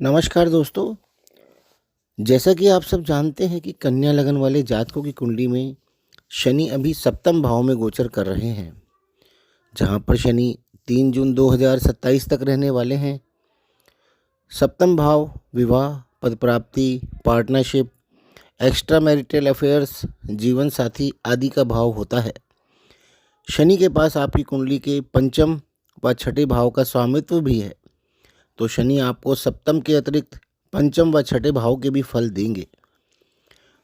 नमस्कार दोस्तों। जैसा कि आप सब जानते हैं कि कन्या लगन वाले जातकों की कुंडली में शनि अभी सप्तम भाव में गोचर कर रहे हैं, जहां पर शनि 3 जून 2027 तक रहने वाले हैं। सप्तम भाव विवाह, पद प्राप्ति, पार्टनरशिप, एक्स्ट्रा मैरिटल अफेयर्स, जीवन साथी आदि का भाव होता है। शनि के पास आपकी कुंडली के पंचम व छठे भाव का स्वामित्व भी है, तो शनि आपको सप्तम के अतिरिक्त पंचम व छठे भाव के भी फल देंगे।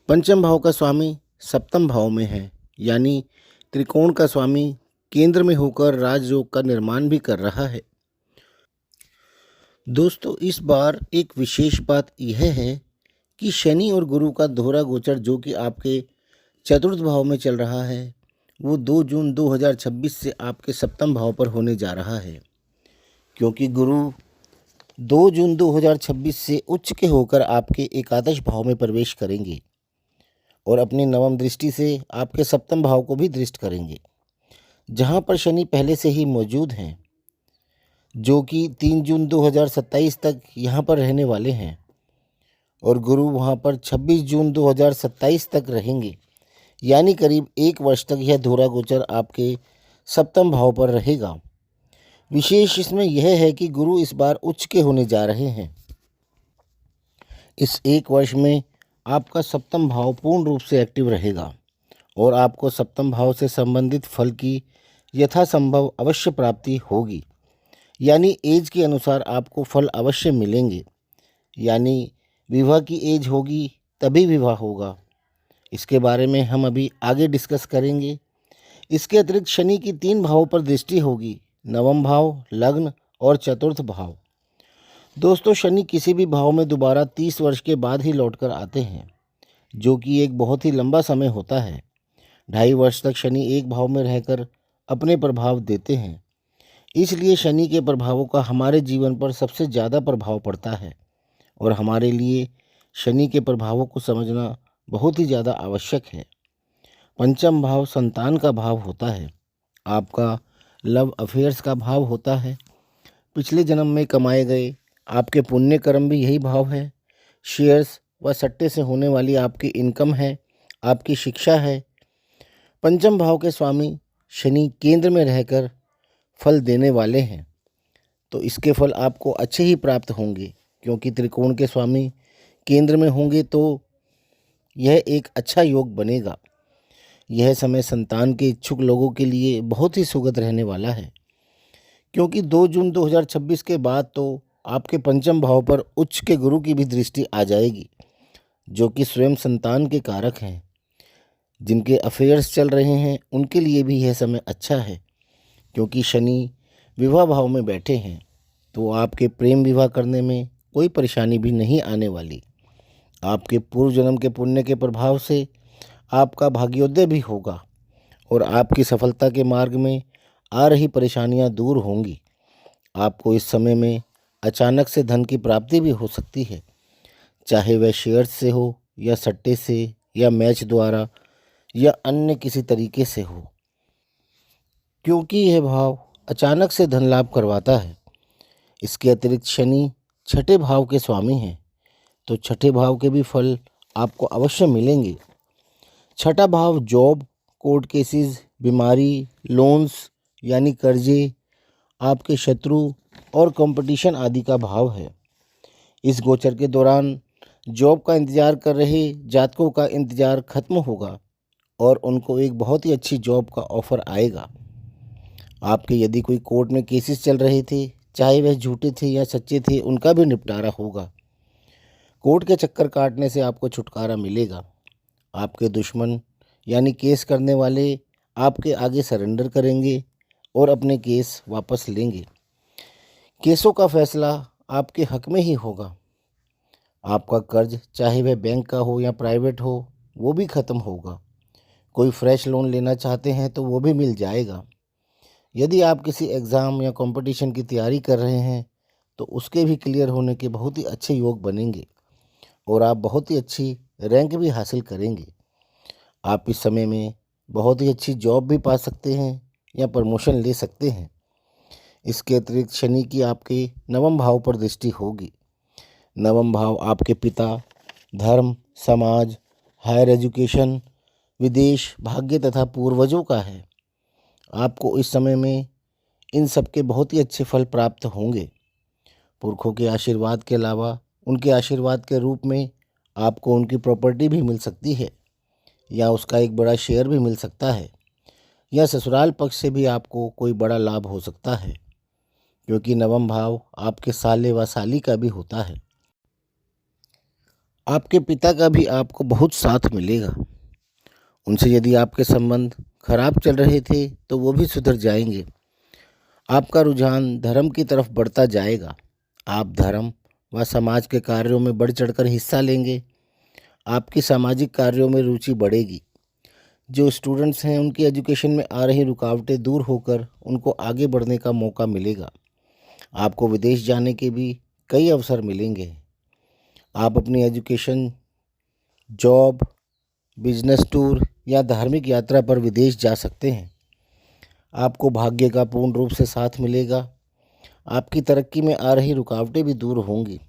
पंचम भाव का स्वामी सप्तम भाव में है, यानी त्रिकोण का स्वामी केंद्र में होकर राजयोग का निर्माण भी कर रहा है। दोस्तों, इस बार एक विशेष बात यह है कि शनि और गुरु का दोहरा गोचर जो कि आपके चतुर्थ भाव में चल रहा है, वो 2 जून 2026 से आपके सप्तम भाव पर होने जा रहा है। क्योंकि गुरु 2 जून 2026 से उच्च के होकर आपके एकादश भाव में प्रवेश करेंगे और अपनी नवम दृष्टि से आपके सप्तम भाव को भी दृष्ट करेंगे, जहां पर शनि पहले से ही मौजूद हैं, जो कि 3 जून 2027 तक यहां पर रहने वाले हैं, और गुरु वहां पर 26 जून 2027 तक रहेंगे। यानी करीब 1 वर्ष तक यह दोहरा गोचर आपके सप्तम भाव पर रहेगा। विशेष इसमें यह है कि गुरु इस बार उच्च के होने जा रहे हैं। इस 1 वर्ष में आपका सप्तम भाव पूर्ण रूप से एक्टिव रहेगा और आपको सप्तम भाव से संबंधित फल की यथासंभव अवश्य प्राप्ति होगी। यानी एज के अनुसार आपको फल अवश्य मिलेंगे। यानी विवाह की एज होगी तभी विवाह होगा। इसके बारे में हम अभी आगे डिस्कस करेंगे। इसके अतिरिक्त शनि की 3 भावों पर दृष्टि होगी, नवम भाव, लग्न और चतुर्थ भाव। दोस्तों, शनि किसी भी भाव में दोबारा 30 वर्ष के बाद ही लौटकर आते हैं, जो कि एक बहुत ही लंबा समय होता है। 2.5 वर्ष तक शनि एक भाव में रहकर अपने प्रभाव देते हैं। इसलिए शनि के प्रभावों का हमारे जीवन पर सबसे ज़्यादा प्रभाव पड़ता है और हमारे लिए शनि के प्रभावों को समझना बहुत ही ज़्यादा आवश्यक है। पंचम भाव संतान का भाव होता है, आपका लव अफेयर्स का भाव होता है। पिछले जन्म में कमाए गए आपके पुण्य कर्म भी यही भाव है। शेयर्स व सट्टे से होने वाली आपकी इनकम है, आपकी शिक्षा है। पंचम भाव के स्वामी शनि केंद्र में रहकर फल देने वाले हैं, तो इसके फल आपको अच्छे ही प्राप्त होंगे। क्योंकि त्रिकोण के स्वामी केंद्र में होंगे तो यह एक अच्छा योग बनेगा। यह समय संतान के इच्छुक लोगों के लिए बहुत ही सुखद रहने वाला है, क्योंकि 2 जून 2026 के बाद तो आपके पंचम भाव पर उच्च के गुरु की भी दृष्टि आ जाएगी, जो कि स्वयं संतान के कारक हैं। जिनके अफेयर्स चल रहे हैं उनके लिए भी यह समय अच्छा है, क्योंकि शनि विवाह भाव में बैठे हैं, तो आपके प्रेम विवाह करने में कोई परेशानी भी नहीं आने वाली। आपके पूर्व जन्म के पुण्य के प्रभाव से आपका भाग्योदय भी होगा और आपकी सफलता के मार्ग में आ रही परेशानियां दूर होंगी। आपको इस समय में अचानक से धन की प्राप्ति भी हो सकती है, चाहे वह शेयर्स से हो या सट्टे से या मैच द्वारा या अन्य किसी तरीके से हो, क्योंकि यह भाव अचानक से धन लाभ करवाता है। इसके अतिरिक्त शनि छठे भाव के स्वामी हैं, तो छठे भाव के भी फल आपको अवश्य मिलेंगे। छठा भाव जॉब, कोर्ट केसेस, बीमारी, लोन्स यानी कर्जे, आपके शत्रु और कंपटीशन आदि का भाव है। इस गोचर के दौरान जॉब का इंतज़ार कर रहे जातकों का इंतज़ार खत्म होगा और उनको एक बहुत ही अच्छी जॉब का ऑफ़र आएगा। आपके यदि कोई कोर्ट में केसेस चल रहे थे, चाहे वह झूठे थे या सच्चे थे, उनका भी निपटारा होगा। कोर्ट के चक्कर काटने से आपको छुटकारा मिलेगा। आपके दुश्मन यानी केस करने वाले आपके आगे सरेंडर करेंगे और अपने केस वापस लेंगे। केसों का फैसला आपके हक में ही होगा। आपका कर्ज, चाहे वह बैंक का हो या प्राइवेट हो, वो भी ख़त्म होगा। कोई फ्रेश लोन लेना चाहते हैं तो वो भी मिल जाएगा। यदि आप किसी एग्ज़ाम या कंपटीशन की तैयारी कर रहे हैं तो उसके भी क्लियर होने के बहुत ही अच्छे योग बनेंगे और आप बहुत ही अच्छी रैंक भी हासिल करेंगे। आप इस समय में बहुत ही अच्छी जॉब भी पा सकते हैं या प्रमोशन ले सकते हैं। इसके अतिरिक्त शनि की आपके नवम भाव पर दृष्टि होगी। नवम भाव आपके पिता, धर्म, समाज, हायर एजुकेशन, विदेश, भाग्य तथा पूर्वजों का है। आपको इस समय में इन सब के बहुत ही अच्छे फल प्राप्त होंगे। पुरखों के आशीर्वाद के अलावा उनके आशीर्वाद के रूप में आपको उनकी प्रॉपर्टी भी मिल सकती है, या उसका एक बड़ा शेयर भी मिल सकता है, या ससुराल पक्ष से भी आपको कोई बड़ा लाभ हो सकता है, क्योंकि नवम भाव आपके साले व साली का भी होता है। आपके पिता का भी आपको बहुत साथ मिलेगा। उनसे यदि आपके संबंध खराब चल रहे थे तो वो भी सुधर जाएंगे। आपका रुझान धर्म की तरफ बढ़ता जाएगा। आप धर्म व समाज के कार्यों में बढ़ चढ़कर हिस्सा लेंगे। आपकी सामाजिक कार्यों में रुचि बढ़ेगी। जो स्टूडेंट्स हैं उनकी एजुकेशन में आ रही रुकावटें दूर होकर उनको आगे बढ़ने का मौका मिलेगा। आपको विदेश जाने के भी कई अवसर मिलेंगे। आप अपनी एजुकेशन, जॉब, बिजनेस टूर या धार्मिक यात्रा पर विदेश जा सकते हैं। आपको भाग्य का पूर्ण रूप से साथ मिलेगा। आपकी तरक्की में आ रही रुकावटें भी दूर होंगी।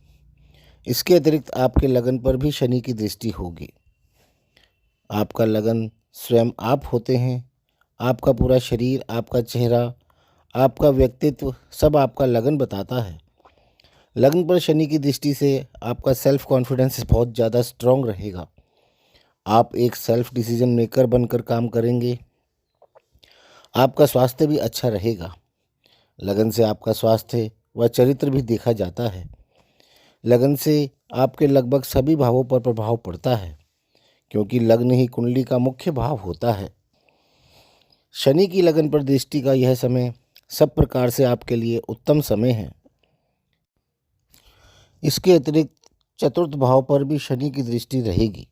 इसके अतिरिक्त आपके लगन पर भी शनि की दृष्टि होगी। आपका लगन स्वयं आप होते हैं। आपका पूरा शरीर, आपका चेहरा, आपका व्यक्तित्व सब आपका लगन बताता है। लगन पर शनि की दृष्टि से आपका सेल्फ कॉन्फिडेंस बहुत ज़्यादा स्ट्रांग रहेगा। आप एक सेल्फ डिसीजन मेकर बनकर काम करेंगे। आपका स्वास्थ्य भी अच्छा रहेगा। लगन से आपका स्वास्थ्य व चरित्र भी देखा जाता है। लगन से आपके लगभग सभी भावों पर प्रभाव पड़ता है, क्योंकि लग्न ही कुंडली का मुख्य भाव होता है। शनि की लगन पर दृष्टि का यह समय सब प्रकार से आपके लिए उत्तम समय है। इसके अतिरिक्त चतुर्थ भाव पर भी शनि की दृष्टि रहेगी।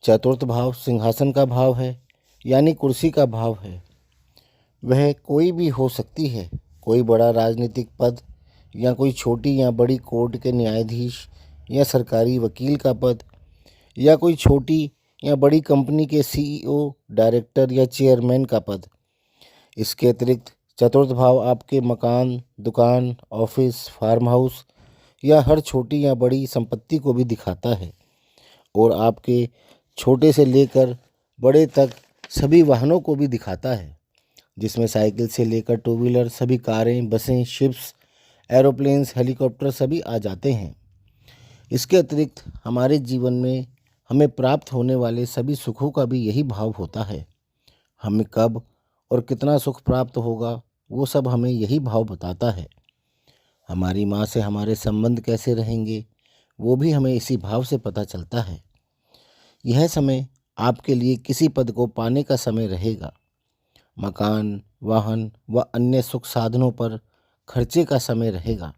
चतुर्थ भाव सिंहासन का भाव है, यानी कुर्सी का भाव है। वह कोई भी हो सकती है। कोई बड़ा राजनीतिक पद, या कोई छोटी या बड़ी कोर्ट के न्यायाधीश या सरकारी वकील का पद, या कोई छोटी या बड़ी कंपनी के सीईओ, डायरेक्टर या चेयरमैन का पद। इसके अतिरिक्त चतुर्थ भाव आपके मकान, दुकान, ऑफिस, फार्म हाउस या हर छोटी या बड़ी संपत्ति को भी दिखाता है, और आपके छोटे से लेकर बड़े तक सभी वाहनों को भी दिखाता है, जिसमें साइकिल से लेकर टू व्हीलर, सभी कारें, बसें, शिप्स, एरोप्लेन्स, हेलीकॉप्टर सभी आ जाते हैं। इसके अतिरिक्त हमारे जीवन में हमें प्राप्त होने वाले सभी सुखों का भी यही भाव होता है। हमें कब और कितना सुख प्राप्त होगा वो सब हमें यही भाव बताता है। हमारी माँ से हमारे संबंध कैसे रहेंगे वो भी हमें इसी भाव से पता चलता है। यह समय आपके लिए किसी पद को पाने का समय रहेगा। मकान, वाहन व अन्य सुख साधनों पर खर्चे का समय रहेगा।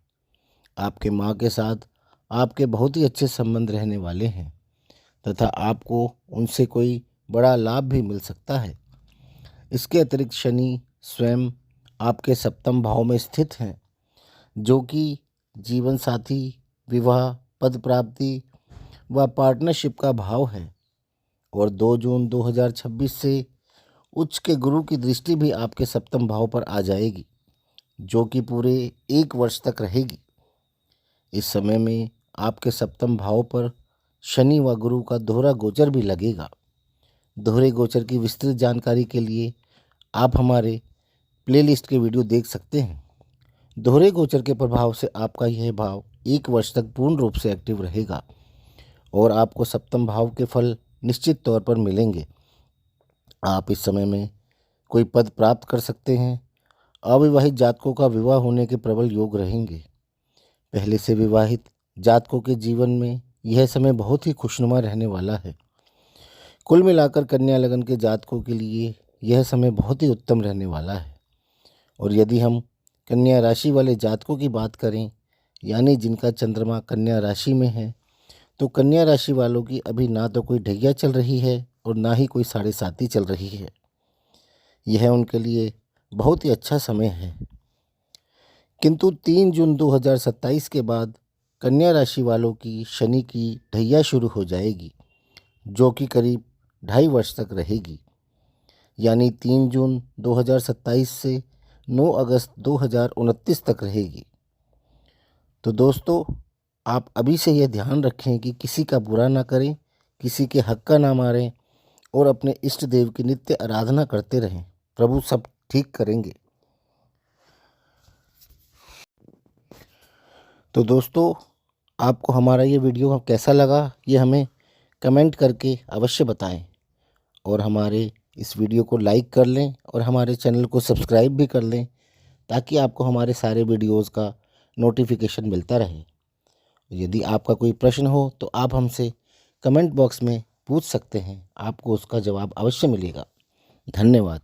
आपके माँ के साथ आपके बहुत ही अच्छे संबंध रहने वाले हैं, तथा आपको उनसे कोई बड़ा लाभ भी मिल सकता है। इसके अतिरिक्त शनि स्वयं आपके सप्तम भाव में स्थित हैं, जो कि जीवन साथी, विवाह, पद प्राप्ति व पार्टनरशिप का भाव है। और 2 जून 2026 से उच्च के गुरु की दृष्टि भी आपके सप्तम भाव पर आ जाएगी, जो कि पूरे 1 वर्ष तक रहेगी। इस समय में आपके सप्तम भाव पर शनि व गुरु का दोहरा गोचर भी लगेगा। दोहरे गोचर की विस्तृत जानकारी के लिए आप हमारे प्लेलिस्ट के वीडियो देख सकते हैं। दोहरे गोचर के प्रभाव से आपका यह भाव 1 वर्ष तक पूर्ण रूप से एक्टिव रहेगा, और आपको सप्तम भाव के फल निश्चित तौर पर मिलेंगे। आप इस समय में कोई पद प्राप्त कर सकते हैं। अविवाहित जातकों का विवाह होने के प्रबल योग रहेंगे। पहले से विवाहित जातकों के जीवन में यह समय बहुत ही खुशनुमा रहने वाला है। कुल मिलाकर कन्या लगन के जातकों के लिए यह समय बहुत ही उत्तम रहने वाला है। और यदि हम कन्या राशि वाले जातकों की बात करें, यानी जिनका चंद्रमा कन्या राशि में है, तो कन्या राशि वालों की अभी ना तो कोई ढैया चल रही है और ना ही कोई 7.5 चल रही है। यह उनके लिए बहुत ही अच्छा समय है। किंतु 3 जून 2027 के बाद कन्या राशि वालों की शनि की ढैया शुरू हो जाएगी, जो कि करीब 2.5 वर्ष तक रहेगी। यानी 3 जून 2027 से 9 अगस्त 2029 तक रहेगी। तो दोस्तों, आप अभी से यह ध्यान रखें कि किसी का बुरा ना करें, किसी के हक का ना मारें और अपने इष्ट देव की नित्य आराधना करते रहें। प्रभु सब ठीक करेंगे। तो दोस्तों, आपको हमारा ये वीडियो कैसा लगा, ये हमें कमेंट करके अवश्य बताएं और हमारे इस वीडियो को लाइक कर लें और हमारे चैनल को सब्सक्राइब भी कर लें, ताकि आपको हमारे सारे वीडियोज़ का नोटिफिकेशन मिलता रहे। यदि आपका कोई प्रश्न हो तो आप हमसे कमेंट बॉक्स में पूछ सकते हैं, आपको उसका जवाब अवश्य मिलेगा। धन्यवाद।